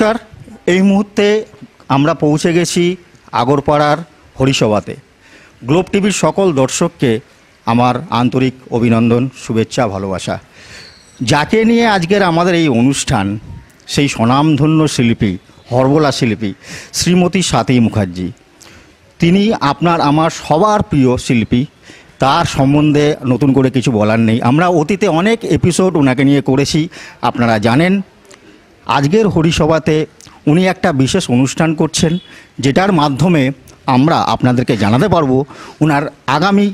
নমস্কার। এই মুহূর্তে আমরা পৌঁছে গেছি আগরপাড়ার হরিসভাতে। গ্লোব টিভির সকল দর্শককে আমার আন্তরিক অভিনন্দন, শুভেচ্ছা, ভালোবাসা। যাকে নিয়ে আজকের আমাদের এই অনুষ্ঠান, সেই স্বনামধন্য শিল্পী, হরবোলা শিল্পী শ্রীমতী স্বাতী মুখার্জি। তিনি আপনার আমার সবার প্রিয় শিল্পী। তার সম্বন্ধে নতুন করে কিছু বলার নেই। আমরা অতীতে অনেক এপিসোড ওনাকে নিয়ে করেছি, আপনারা জানেন। আজকের হরিসভাতে উনি একটা বিশেষ অনুষ্ঠান করছেন, যেটার মাধ্যমে আমরা আপনাদেরকে জানাতে পারবো ওনার আগামী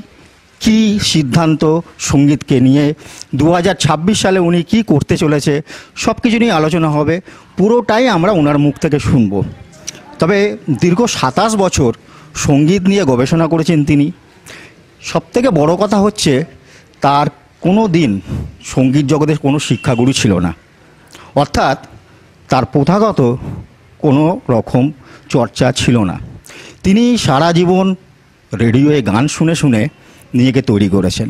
কি সিদ্ধান্ত সঙ্গীতকে নিয়ে, 2026 সালে উনি কি করতে চলেছে, সব কিছু নিয়ে আলোচনা হবে। পুরোটাই আমরা ওনার মুখ থেকে শুনব। তবে দীর্ঘ 27 বছর সঙ্গীত নিয়ে গবেষণা করেছেন তিনি। সবথেকে বড় কথা হচ্ছে, তার কোনো দিন সঙ্গীত জগতের কোনো শিক্ষাগুরু ছিল না, অর্থাৎ তার প্রথাগত কোনো রকম চর্চা ছিল না। তিনি সারা জীবন রেডিওয়ে গান শুনে শুনে নিজেকে তৈরি করেছেন।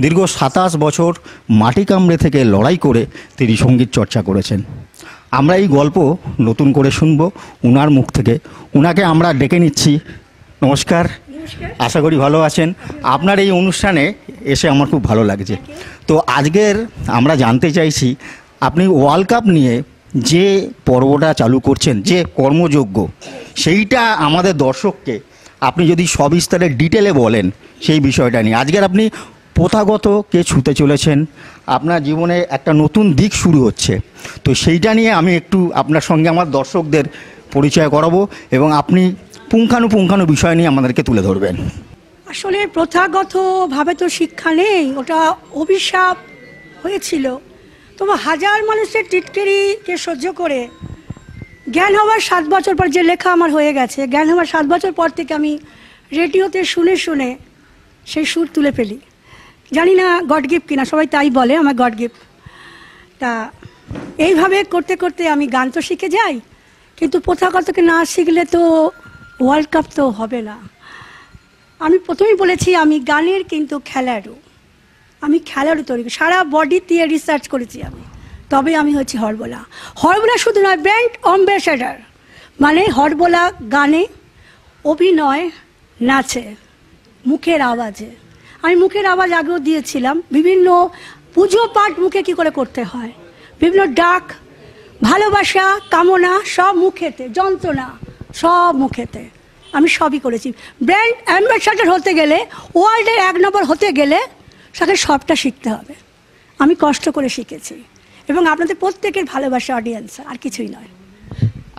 দীর্ঘ 27 বছর মাটি কামড়ে থেকে লড়াই করে তিনি সঙ্গীত চর্চা করেছেন। আমরা এই গল্প নতুন করে শুনব ওনার মুখ থেকে। ওনাকে আমরা ডেকে নিচ্ছি। নমস্কার, আশা করি ভালো আছেন। আপনার এই অনুষ্ঠানে এসে আমার খুব ভালো লাগছে। তো আজকের আমরা জানতে চাইছি, আপনি ওয়ার্ল্ড কাপ নিয়ে যে পর্বটা চালু করছেন, যে কর্মযজ্ঞ, সেইটা আমাদের দর্শককে আপনি যদি সবিস্তারে ডিটেলে বলেন সেই বিষয়টা নিয়ে। আজকের আপনি প্রথাগতকে ছুঁতে চলেছেন, আপনার জীবনে একটা নতুন দিক শুরু হচ্ছে। তো সেইটা নিয়ে আমি একটু আপনার সঙ্গে আমার দর্শকদের পরিচয় করাবো এবং আপনি পুঙ্খানুপুঙ্খানু বিষয় নিয়ে আমাদেরকে তুলে ধরবেন। আসলে প্রথাগতভাবে তো শিক্ষা নেই, ওটা অভিশাপ হয়েছিল। তবু হাজার মানুষের টিটকিরিকে সহ্য করে জ্ঞান হওয়ার 7 বছর পর যে লেখা আমার হয়ে গেছে, জ্ঞান হওয়ার 7 বছর পর থেকে আমি রেডিওতে শুনে শুনে সেই সুর তুলে ফেলি। জানি না গড গিফট কিনা, সবাই তাই বলে আমার গড গিফট। তা এইভাবে করতে করতে আমি গান তো শিখে যাই, কিন্তু প্রথাগতকে না শিখলে তো ওয়ার্ল্ড কাপ তো হবে না। আমি প্রথমেই বলেছি আমি গানের কিন্তু খেলারও, আমি খেলারও তৈরি করি, সারা বডি দিয়ে রিসার্চ করেছি আমি, তবে আমি হচ্ছি হরবোলা। হরবোলা শুধু নয়, ব্র্যান্ড অ্যাম্বাসেডর, মানে হরবোলা গানে, অভিনয়, নাচে, মুখের আওয়াজে। আমি মুখের আওয়াজ আগেও দিয়েছিলাম, বিভিন্ন পুজো পাঠ মুখে কী করে করতে হয়, বিভিন্ন ডাক, ভালোবাসা, কামনা, সব মুখেতে, যন্ত্রণা সব মুখেতে, আমি সবই করেছি। ব্র্যান্ড অ্যাম্বাসেডর হতে গেলে, ওয়ার্ল্ডের 1 নম্বর হতে গেলে তাকে সবটা শিখতে হবে। আমি কষ্ট করে শিখেছি এবং আপনাদের প্রত্যেকের ভালোবাসা অডিয়েন্স, আর কিছুই নয়।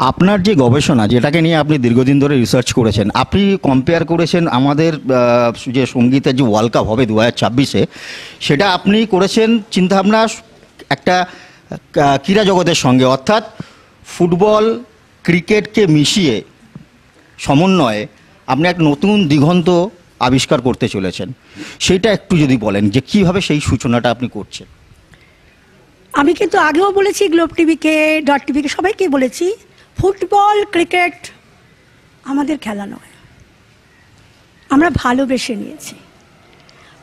আপনার যে গবেষণা, যেটাকে নিয়ে আপনি দীর্ঘদিন ধরে রিসার্চ করেছেন, আপনি কম্পেয়ার করেছেন আমাদের যে সঙ্গীতের যে ওয়ার্ল্ড কাপ হবে 2026-এ, সেটা আপনি করেছেন চিন্তাভাবনা একটা ক্রীড়া জগতের সঙ্গে, অর্থাৎ ফুটবল ক্রিকেটকে মিশিয়ে সমন্বয়ে আপনি এক নতুন দিগন্ত আবিষ্কার করতে চলেছেন। সেইটা একটু যদি বলেন যে কীভাবে সেই সূচনাটা আপনি করছেন। আমি কিন্তু আগেও বলেছি, গ্লোব টিভিকে, ডট টিভিকে, সবাইকে বলেছি, ফুটবল ক্রিকেট আমাদের খেলা নয়, আমরা ভালোবেসে নিয়েছি।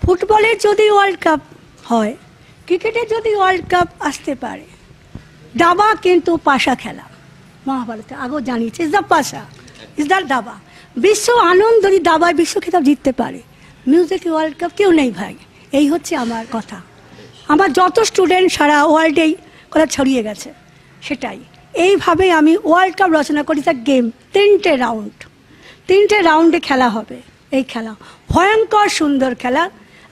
ফুটবলের যদি ওয়ার্ল্ড কাপ হয়, ক্রিকেটের যদি ওয়ার্ল্ড কাপ আসতে পারে, দাবা কিন্তু পাশা খেলা, মহাভারতে আগেও জানিয়েছে, is the Pasha, is the দাবা। বিশ্ব আনন্দ যদি দাবায় বিশ্ব খেতাব জিততে পারে, মিউজিক ওয়ার্ল্ড কাপ কেউ নেই ভাই। এই হচ্ছে আমার কথা। আমার যত স্টুডেন্ট সারা ওয়ার্ল্ডেই কথা ছড়িয়ে গেছে, সেটাই। এইভাবে আমি ওয়ার্ল্ড কাপ রচনা করি। তার গেম 3টে রাউন্ড, 3টে রাউন্ডে খেলা হবে। এই খেলা ভয়ঙ্কর সুন্দর খেলা।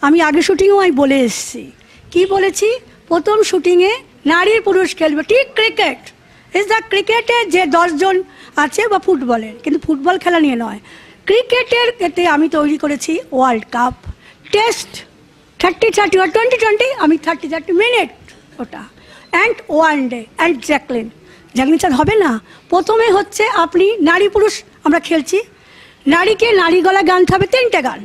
আমি আগে শুটিংয়েও আমি বলে এসেছি, কি বলেছি, প্রথম শুটিংয়ে নারী পুরুষ খেলবে, ঠিক ক্রিকেট ইজ দ্য ক্রিকেটের যে 10 জন আছে, বা ফুটবলের, কিন্তু ফুটবল খেলা নিয়ে নয়, ক্রিকেটের এতে আমি তৈরি করেছি ওয়ার্ল্ড কাপ। টেস্ট 30-30 or 20-20, আমি 30-30 মিনিট ওটা, অ্যান্ড 1 ডে, অ্যান্ড জ্যাকলিন ছাড়া হবে না। প্রথমে হচ্ছে আপনি নারী পুরুষ আমরা খেলছি, নারীকে নারী গলা গান হবে 3টে গান,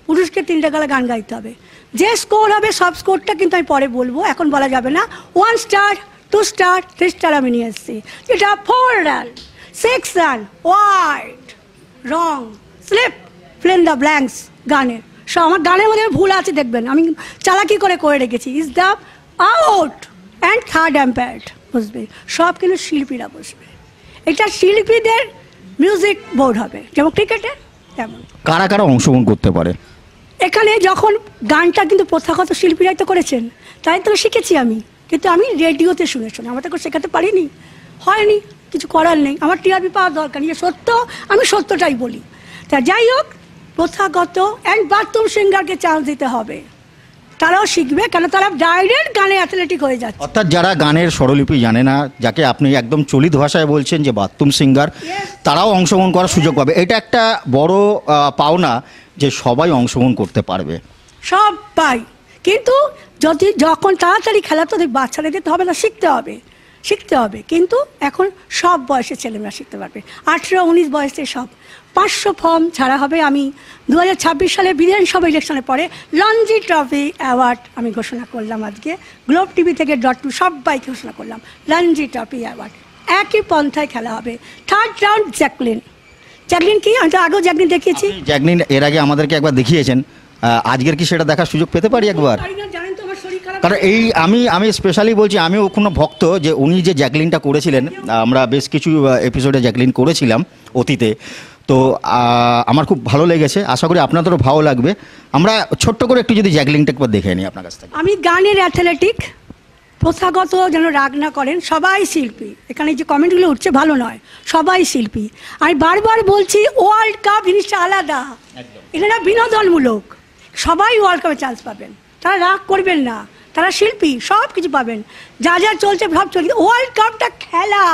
পুরুষকে 3টে গলা গান গাইতে হবে। যে স্কোর হবে, সব স্কোরটা কিন্তু আমি পরে বলবো, এখন বলা যাবে না। 1 স্টার, 2 স্টার, 3 স্টার আমি নিয়ে এসেছি। এটা 4 run, 6 run, wide, wrong, slip, fill in the blanks গানের। সব আমার গানের মধ্যে ভুল আছে, দেখবেন আমি চালাকি করে রেখেছি। Is the out and third umpire বসবে, সব কিন্তু শিল্পীরা বসবে। এটা শিল্পীদের মিউজিক বোর্ড হবে, যেমন ক্রিকেটে তেমন। কারা কারা অংশগ্রহণ করতে পারে? এখানে যখন গানটা কিন্তু প্রথাগত শিল্পীরাই তো করেছেন, তাই তো শিখেছি আমি, কিন্তু আমি রেডিওতে শুনে শুনে, আমার তো শেখাতে পারিনি, হয়নি, কিছু করার নেই, আমার টিআরপি পাওয়ার দরকার নেই, সত্য আমি সত্যটাই বলি। তা যাই হোক, প্রথাগত অ্যান্ড বাথরুম সিঙ্গারকে চান্স দিতে হবে, তারাও শিখবে, কেন তারা ডাইরেক্ট গানে অ্যাথলেটিক হয়ে যাচ্ছে। অর্থাৎ যারা গানের স্বরলিপি জানে না, যাকে আপনি একদম চলিত ভাষায় বলছেন যে বাথরুম সিঙ্গার, তারাও অংশগ্রহণ করার সুযোগ পাবে। এটা একটা বড় পাওনা যে সবাই অংশগ্রহণ করতে পারবে, সবাই। কিন্তু যখন তাড়াতাড়ি খেলা, তো বাচ্চাদের দিতে হবে না, শিখতে হবে, কিন্তু এখন সব বয়সের ছেলেমেয়েরা শিখতে পারবে, 18-19 বয়সে সব। 500 ফর্ম ছাড়া হবে। আমি 2026 সালে বিধানসভা ইলেকশনের পরে রঞ্জি ট্রফি অ্যাওয়ার্ড আমি ঘোষণা করলাম, আজকে গ্লোব টিভি থেকে .2 সবাইকে ঘোষণা করলাম রঞ্জি ট্রফি অ্যাওয়ার্ড। একই পন্থায় খেলা হবে। 3rd রাউন্ড জ্যাকলিন কি, আমি তো আগেও জ্যাকলিন দেখিয়েছি। জ্যাকলিন এর আগে আমাদেরকে একবার দেখিয়েছেন, আজকের কি সেটা দেখার সুযোগ পেতে পারি একবার? জানেন তো আমার শরীর খারাপ, কারণ এই আমি স্পেশালি বলছি, আমিও কোনো ভক্ত, যে উনি যে জ্যাকলিনটা করেছিলেন, আমরা বেশ কিছু এপিসোডে জ্যাকলিন করেছিলাম অতীতে, তো আমার খুব ভালো লেগেছে, আশা করি আপনাদেরও ভালো লাগবে। আমরা ছোট্ট করে একটু যদি জ্যাকলিনটা একবার দেখে নিই আপনার কাছ থেকে। আমি গানের অ্যাথলেটিক, প্রথাগত যেন রাগ না করেন, সবাই শিল্পী। এখানে যে কমেন্টগুলো উঠছে ভালো নয়, সবাই শিল্পী। আমি বারবার বলছি, ওয়ার্ল্ড কাপ জিনিসটা আলাদা, এটা না বিনোদনমূলক, সবাই ওয়ার্ল্ড কাপে চান্স পাবেন, তারা রাগ করবেন না, তারা শিল্পী, সব কিছু পাবেন, যা যা চলছে সব চলছে। ওয়ার্ল্ড কাপটা খেলা,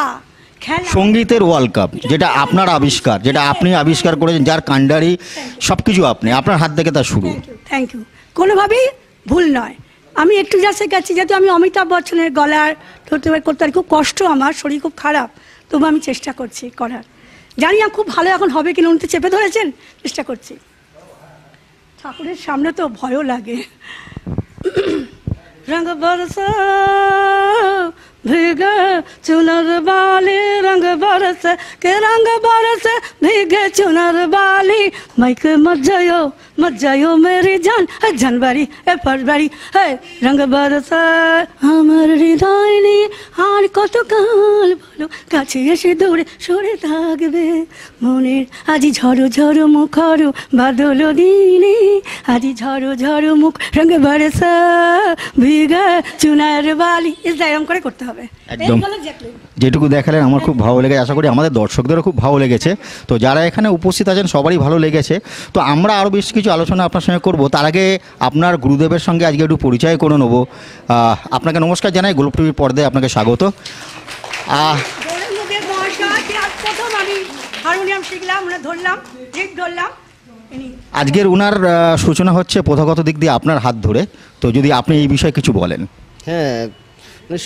সঙ্গীতের ওয়ার্ল্ড কাপ, যেটা আপনার আবিষ্কার, যেটা আপনি আবিষ্কার করেছেন, যার কাণ্ডারি সব কিছু আপনার হাত থেকে তার শুরু। থ্যাংক ইউ, কোনোভাবেই ভুল নয়। আমি একটু যা শেখাচ্ছি, যেহেতু আমি অমিতাভ বচ্চনের গলার ধরতে করতে পারি, খুব কষ্ট, আমার শরীর খুব খারাপ, তবু আমি চেষ্টা করছি করার। জানি না খুব ভালো এখন হবে কিনা, উনি তো চেপে ধরেছেন, চেষ্টা করছি। ঠাকুরের সামনে তো ভয়ও লাগে। রঙ বরসা भीगे चुनर वाली, रंग बरस के रंग बरस भीगे चुनर वाली, माइक मत जायो मेरी जान, जनवरी ए फरवरी है रंग बरस আমার হৃদয় নিয়ে আর কতকাল বলো, কাছে এসে দূরে সরে থাকবে মনের, আজি ঝড়ো ঝড়ো মুখর বাদল দিনে, আজি ঝড়ো ঝড়ো মুখ রঙ বরস ভিগে চুনার বালি। এরকম করে করতে হবে। একদম যেটুকু দেখালেন আমার খুব ভালো লেগেছে, আশা করি আমাদের দর্শকদেরও খুব ভালো লেগেছে। তো যারা এখানে উপস্থিত আছেন সবারই ভালো লেগেছে। তো আমরা আরও বেশ কিছু আলোচনা আপনার সঙ্গে করব, তার আগে আপনার গুরুদেবের সঙ্গে আজকে একটু পরিচয় করে নেবো। আপনাকে নমস্কার জানাই, গ্লোব টিভির পর্দায় আপনাকে স্বাগত। আমি হারমোনিয়াম শিখলাম, ধরলাম। আজকের ওনার সূচনা হচ্ছে প্রথাগত দিক দিয়ে আপনার হাত ধরে, তো যদি আপনি এই বিষয়ে কিছু বলেন। হ্যাঁ,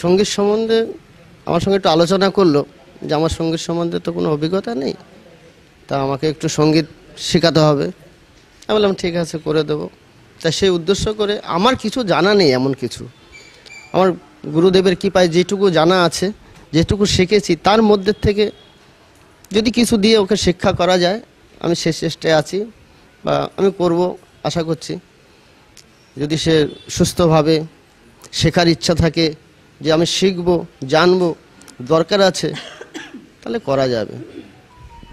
সঙ্গীত সম্বন্ধে আমার সঙ্গে একটু আলোচনা করলো, যে আমার সঙ্গীত সম্বন্ধে তো কোনো অভিজ্ঞতা নেই, তা আমাকে একটু সঙ্গীত শেখাতে হবে। আমি বললাম ঠিক আছে, করে দেবো। তা সেই উদ্দেশ্য করে, আমার কিছু জানা নেই এমন কিছু, আমার গুরুদেবের কৃপায় যেটুকু জানা আছে, যেটুকু শিখেছি, তার মধ্যে থেকে যদি কিছু দিয়ে ওকে শিক্ষা করা যায়, আমি সে চেষ্টায় আছি, বা আমি করব, আশা করছি। যদি সে সুস্থভাবে শেখার ইচ্ছা থাকে, যে আমি শিখবো, জানবো, দরকার আছে, তাহলে করা যাবে।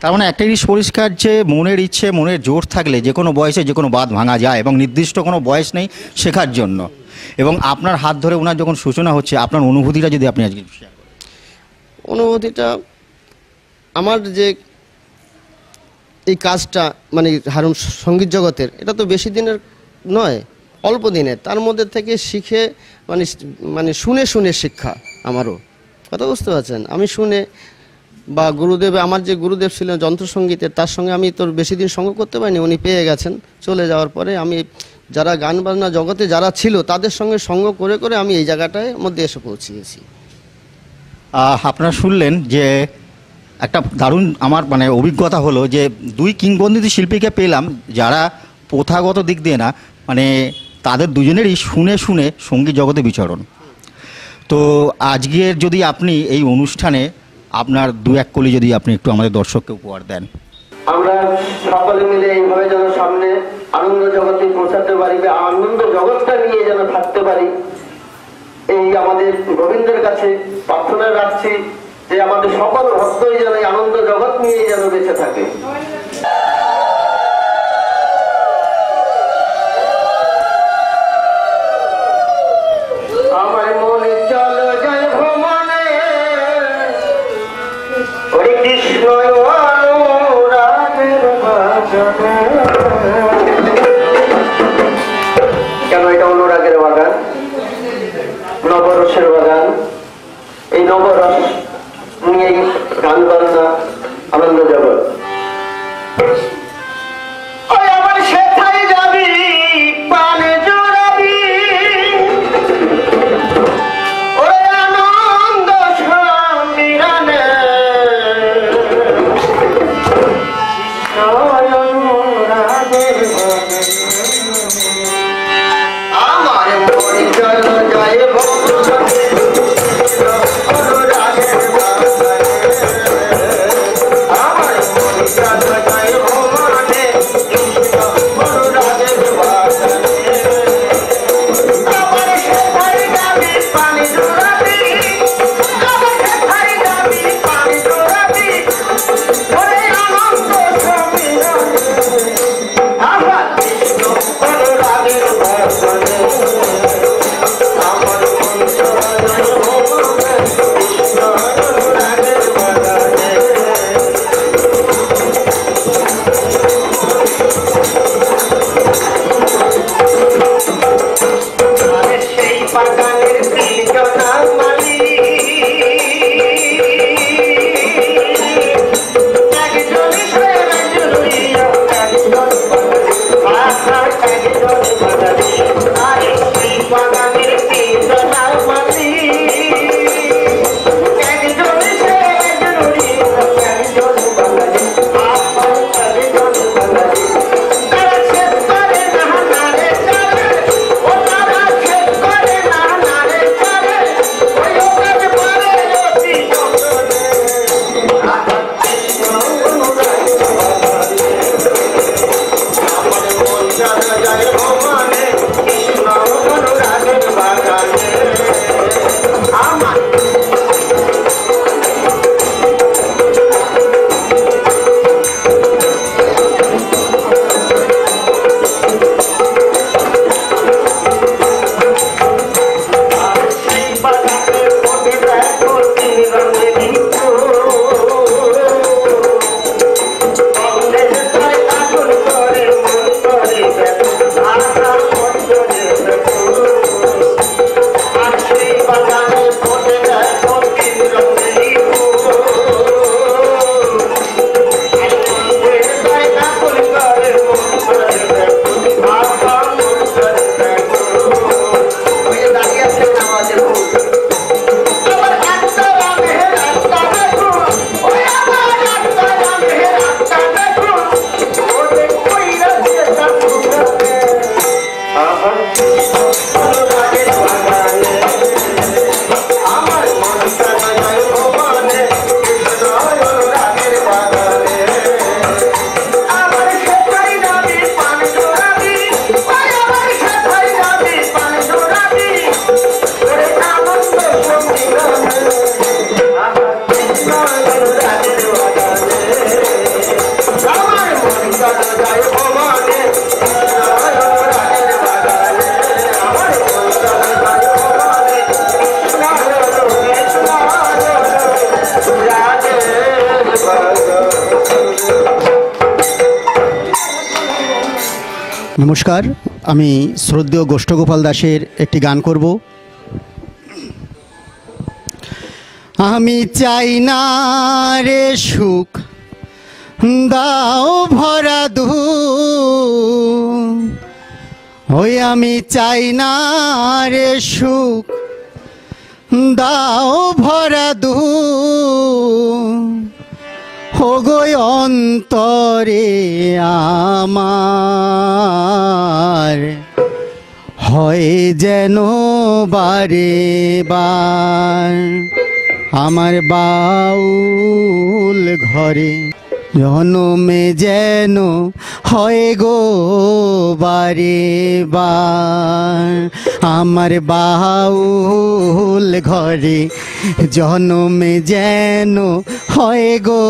তার মানে একটা জিনিস পরিষ্কার, যে মনের ইচ্ছে, মনের জোর থাকলে যে কোনো বয়সে যে কোনো বাঁধ ভাঙা যায়, এবং নির্দিষ্ট কোনো বয়স নেই শেখার জন্য। এবং আপনার হাত ধরে ওনার যখন সূচনা হচ্ছে, আপনার অনুভূতিটা যদি আপনি আজকে শেয়ার করেন। অনুভূতিটা, আমার যে এই কাজটা, মানে সঙ্গীত জগতের, এটা তো বেশি দিনের নয়, অল্প দিনের, তার মধ্যে থেকে শিখে, মানে শুনে শুনে শিক্ষা আমারও, কথা বুঝতে পারছেন। আমি শুনে, বা গুরুদেব, আমার যে গুরুদেব ছিলেন যন্ত্রসঙ্গীতের, তার সঙ্গে আমি তোর বেশি দিন সঙ্গ করতে পারিনি, উনি পেয়ে গেছেন চলে যাওয়ার পরে। আমি যারা গান বাজনা জগতে যারা ছিল, তাদের সঙ্গে সঙ্গ করে করে আমি এই জায়গাটায় মধ্যে এসে পৌঁছিয়েছি। আপনারা শুনলেন যে একটা দারুণ আমার অভিজ্ঞতা হলো, যে দুই কিংবদন্তি শিল্পীকে পেলাম, যারা প্রথাগত দিক দিয়ে না, তাদের দুজনেরই শুনে শুনে সঙ্গীত জগতে বিচরণ। তো আজকের যদি আপনি এই অনুষ্ঠানে আপনার দু এক কলি যদি আপনি একটু আমাদের দর্শককে উপহার দেন। আমরা সকলে মিলে এইভাবে যেন সামনে আনন্দ জগতে পৌঁছাতে পারি, আনন্দ জগৎটা নিয়ে যেন থাকতে পারি, এই আমাদের গোবিন্দের কাছে প্রার্থনা রাখছি, যে আমাদের সকল ভক্তই যেন নিয়ে যেন বেঁচে থাকে। আমার মনে চলো যায় ভ্রমণে, ওরে কৃষ্ণ অনুরাগের বাগানে। কেন এটা অনুরাগের বাগান? নবরসের বাগান। এই নবরস নিয়ে গান বাজনা আনন্দ জগৎ। আমার সেথায় যাবি পানে জোড়াবি, ওরে আনন্দ সম্মিলনে অনুরাগের বাগানে। আমার মনে চল যায় নমস্কার, আমি শ্রদ্ধেয় গোষ্ঠগোপাল দাসের একটি গান করব। আমি চাই না রে সুখ দাও ভরা দু, ওই আমি চাই না রে সুখ দাও ভরা দু, ওগো অন্তরে আমার হয় যেন বারে বার আমার বাউল ঘরে জনমে যেন হয় গো বারে বার আমার বাউল ঘরে জনমে যেন হয় গো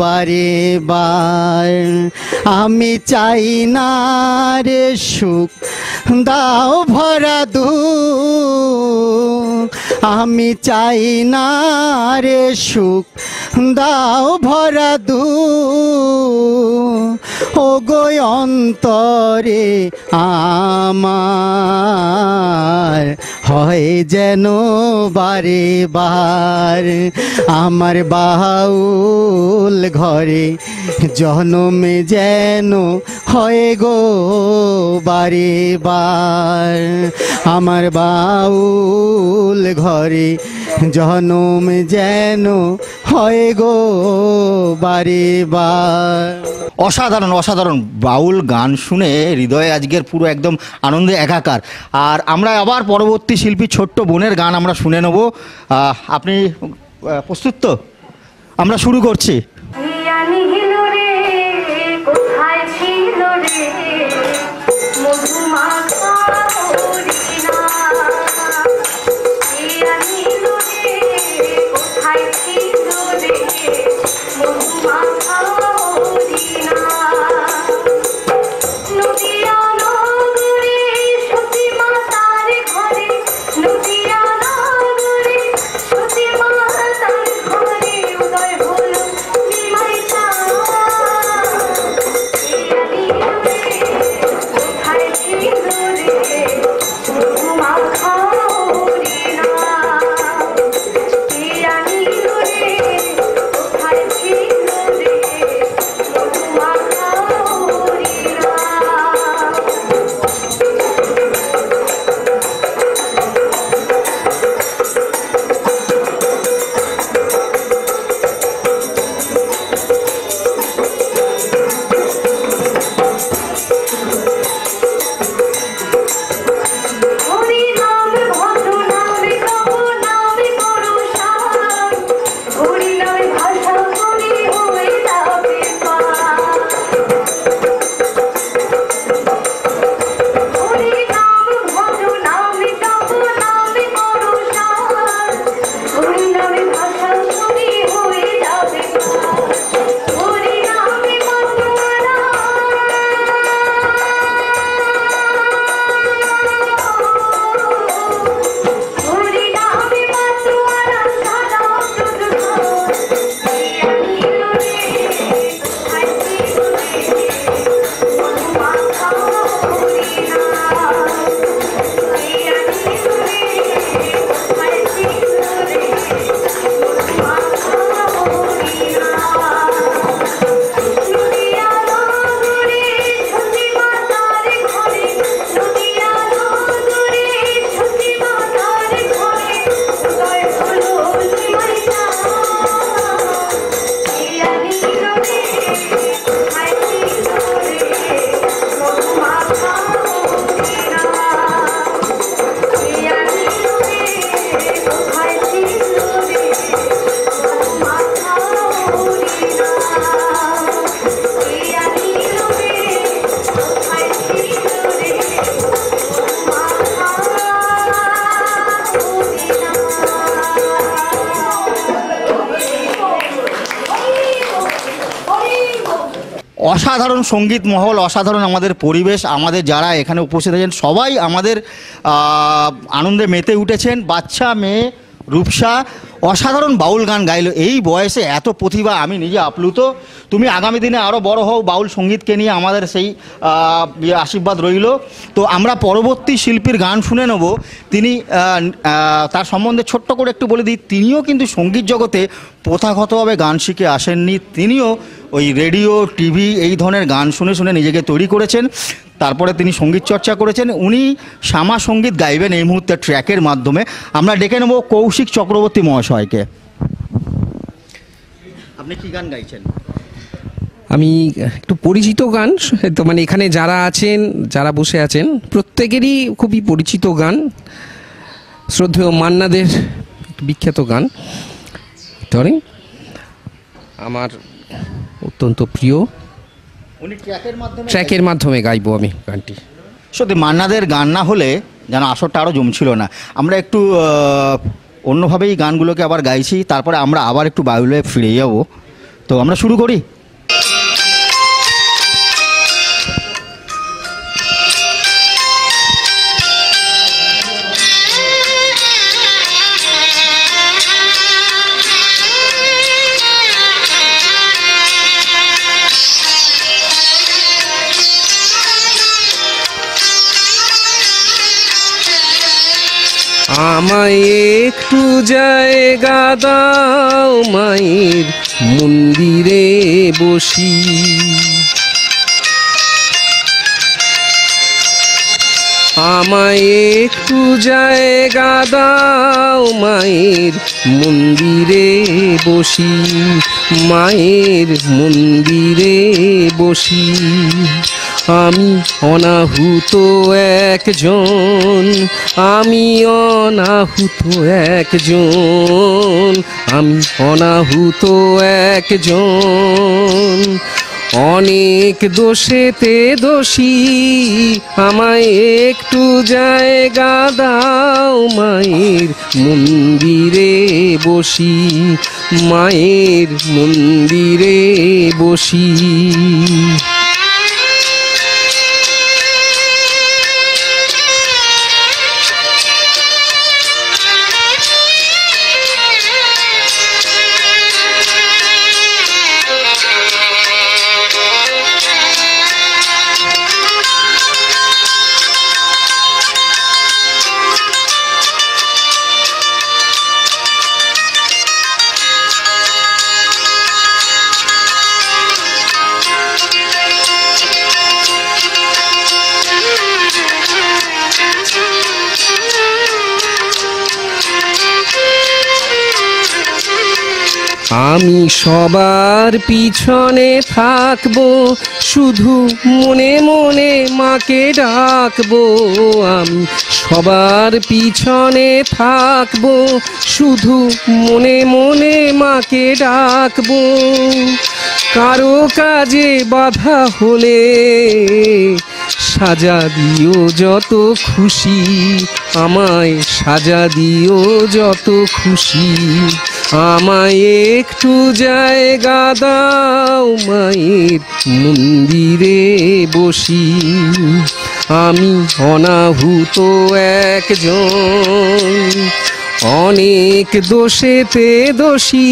বারে বার। আমি চাই না রে সুখ দাও ভরা দুঃখ, আমি চাই না রে সুখ দাও ভরা দুঃখ, ও গো অন্তরে আমার হয় যেন বারে বার। আমার বাউল ঘরে জনমে যেন হয় গো বারে বার। আমার বাউল ঘরে জনম যেন হয় গো বারে বার। অসাধারণ অসাধারণ বাউল গান শুনে হৃদয়ে আজকের পুরো একদম আনন্দে একাকার। আর আমরা আবার পরবর্তী শিল্পী ছোট্ট বোনের গান আমরা শুনে নেব। আপনি প্রস্তুত তো? আমরা শুরু করছি। অসাধারণ সঙ্গীত মহল, অসাধারণ আমাদের পরিবেশ, আমাদের যারা এখানে উপস্থিত আছেন সবাই আমাদের আনন্দে মেতে উঠেছেন। বাচ্চা মেয়ে রূপসা অসাধারণ বাউল গান গাইলো। এই বয়সে এত প্রতিভা, আমি নিজে আপ্লুত। তুমি আগামী দিনে আরও বড় হও, বাউল সঙ্গীতকে নিয়ে আমাদের সেই আশীর্বাদ রইল। তো আমরা পরবর্তী শিল্পীর গান শুনে নেব। তিনি তার সম্বন্ধে ছোট্ট করে একটু বলে দিই, তিনিও কিন্তু সঙ্গীত জগতে প্রথাগতভাবে গান শিখে আসেননি। তিনিও ওই রেডিও টিভি এই ধরনের গান শুনে শুনে নিজেকে তৈরি করেছেন। তারপরে তিনি সঙ্গীত চর্চা করেছেন। উনি শ্যামা সঙ্গীত গাইবেন এই মুহূর্তে ট্র্যাকের মাধ্যমে। আমরা ডেকে নেব কৌশিক চক্রবর্তী মহাশয়কে। আপনি কি গান গাইছেন? আমি একটু পরিচিত গান, তো মানে এখানে যারা আছেন, যারা বসে আছেন প্রত্যেকেরই খুবই পরিচিত গান। শ্রদ্ধেয় মান্নাদের বিখ্যাত গান, ধরে আমার অত্যন্ত প্রিয়। উনি ট্র্যাকের মাধ্যমে গাইবো আমি গানটি। সত্যি মান্নাদের গান না হলে যেন আসরটা আরও জমছিল না। আমরা একটু অন্যভাবেই গানগুলোকে আবার গাইছি, তারপরে আমরা আবার একটু বাউলে ফিরে যাব। তো আমরা শুরু করি। আমায় একটু জায়গা দাও মায়ের মন্দিরে বসি, আমায় একটু জায়গা দাও মায়ের মন্দিরে বসি, মায়ের মন্দিরে বসি। আমি অনাহুত একজন, আমি অনাহুত একজন, আমি অনাহুত একজন, অনেক দোষেতে দোষী। আমায় একটু জায়গা দাও মায়ের মন্দিরে বসি, মায়ের মন্দিরে বসি। আমি সবার পিছনে থাকবো, শুধু মনে মনে মাকে ডাকবো। আমি সবার পিছনে থাকবো, শুধু মনে মনে মাকে ডাকবো। কারো কাজে বাধা হলে সাজা দিও যত খুশি, আমায় সাজা দিও যত খুশি। আমায় একটু জায়গা দাও মায়ের মন্দিরে বসি, আমি অনাহুত একজন, অনেক দোষেতে দোষী।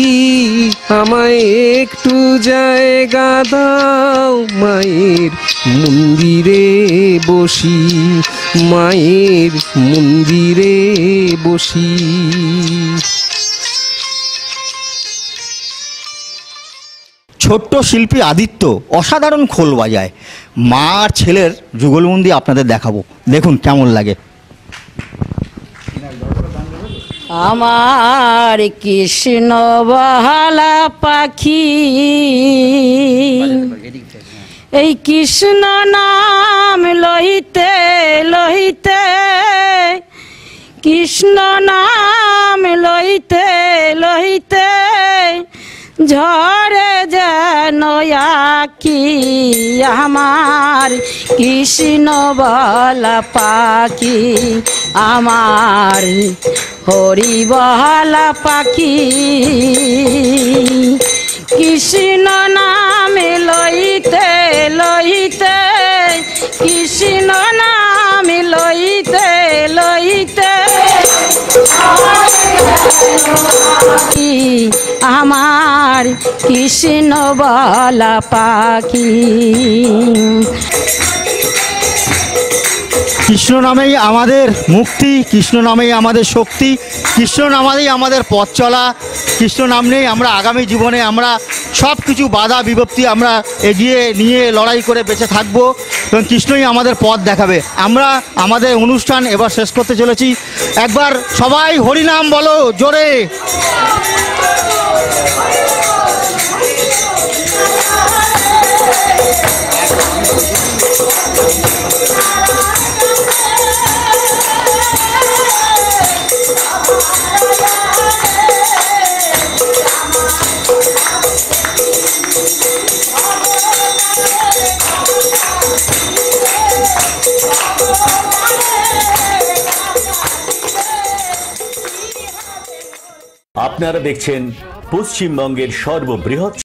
আমায় একটু জায়গা দাও মায়ের মন্দিরে বসি, মায়ের মন্দিরে বসি। ছোট্ট শিল্পী আদিত্য অসাধারণ খোল বাজায়। মা আর ছেলের যুগলবন্দি আপনাদের দেখাবো, দেখুন কেমন লাগে। আমার কৃষ্ণ বহালা পাখি, এই কৃষ্ণ নাম লইতে লইতে, কৃষ্ণ নাম লইতে লইতে ঝরে যেন আঁখি। আমার কৃষ্ণ বলা পাখি, আমার হরি বলা পাখি। কৃষ্ণ নামে লইতে লইতে, কৃষ্ণ নামে লইতে লইতে আমার কৃষ্ণ বলা পাখি। কৃষ্ণ নামেই আমাদের মুক্তি, কৃষ্ণ নামেই আমাদের শক্তি, কৃষ্ণ নামেই আমাদের পথ চলা। কৃষ্ণ নাম নেই আমরা আগামী জীবনে আমরা সব কিছু বাধা বিপত্তি আমরা এগিয়ে নিয়ে লড়াই করে বেঁচে থাকবো, এবং কৃষ্ণই আমাদের পথ দেখাবে। আমরা আমাদের অনুষ্ঠান এবার শেষ করতে চলেছি। একবার সবাই হরিনাম বলো জোরে। আপনারা দেখছেন পশ্চিমবঙ্গের সর্ববৃহৎ